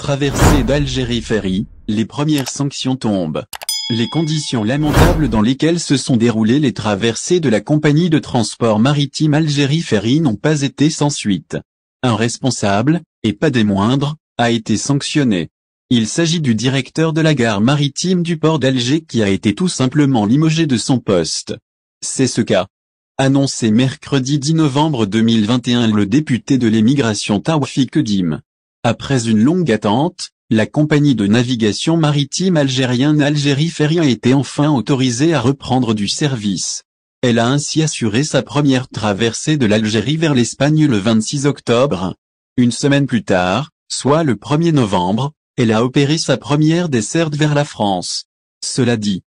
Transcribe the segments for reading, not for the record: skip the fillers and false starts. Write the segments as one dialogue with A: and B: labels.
A: Traversée d'Algérie Ferry, les premières sanctions tombent. Les conditions lamentables dans lesquelles se sont déroulées les traversées de la compagnie de transport maritime Algérie Ferry n'ont pas été sans suite. Un responsable, et pas des moindres, a été sanctionné. Il s'agit du directeur de la gare maritime du port d'Alger qui a été tout simplement limogé de son poste. C'est ce qu'a annoncé mercredi 10 novembre 2021 le député de l'émigration Taoufik Dim. Après une longue attente, la compagnie de navigation maritime algérienne Algérie Ferry a été enfin autorisée à reprendre du service. Elle a ainsi assuré sa première traversée de l'Algérie vers l'Espagne le 26 octobre. Une semaine plus tard, soit le 1er novembre, elle a opéré sa première desserte vers la France. Cela dit,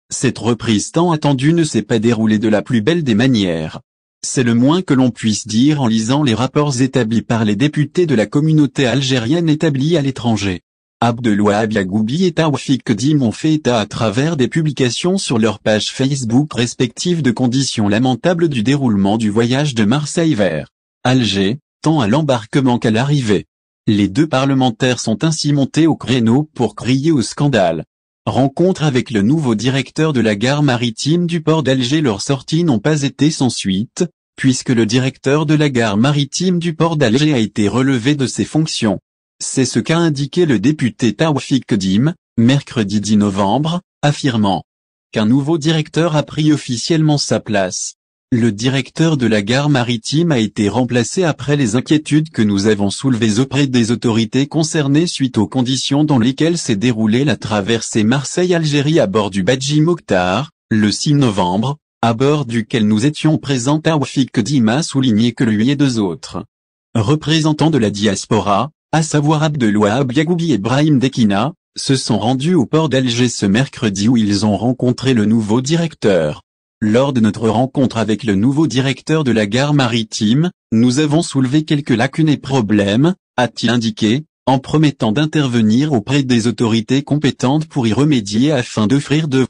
A: cette reprise tant attendue ne s'est pas déroulée de la plus belle des manières. C'est le moins que l'on puisse dire en lisant les rapports établis par les députés de la communauté algérienne établie à l'étranger. Abdelwahab Yagoubi et Taoufik Dim ont fait état à travers des publications sur leurs pages Facebook respectives de conditions lamentables du déroulement du voyage de Marseille vers Alger, tant à l'embarquement qu'à l'arrivée. Les deux parlementaires sont ainsi montés au créneau pour crier au scandale. Rencontre avec le nouveau directeur de la gare maritime du port d'Alger. Leurs sorties n'ont pas été sans suite, puisque le directeur de la gare maritime du port d'Alger a été relevé de ses fonctions. C'est ce qu'a indiqué le député Taoufik Dim, mercredi 10 novembre, affirmant qu'un nouveau directeur a pris officiellement sa place. Le directeur de la gare maritime a été remplacé après les inquiétudes que nous avons soulevées auprès des autorités concernées suite aux conditions dans lesquelles s'est déroulée la traversée Marseille-Algérie à bord du Badji Mokhtar, le 6 novembre, à bord duquel nous étions présents. Taoufik Dim a souligné que lui et deux autres représentants de la diaspora, à savoir Abdelwahab Yagoubi et Brahim Dekina, se sont rendus au port d'Alger ce mercredi où ils ont rencontré le nouveau directeur. Lors de notre rencontre avec le nouveau directeur de la gare maritime, nous avons soulevé quelques lacunes et problèmes, a-t-il indiqué, en promettant d'intervenir auprès des autorités compétentes pour y remédier afin d'offrir de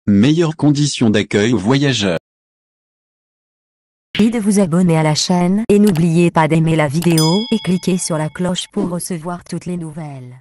A: meilleures conditions d'accueil aux voyageurs.
B: Merci de vous abonner à la chaîne et n'oubliez pas d'aimer la vidéo et cliquer sur la cloche pour recevoir toutes les nouvelles.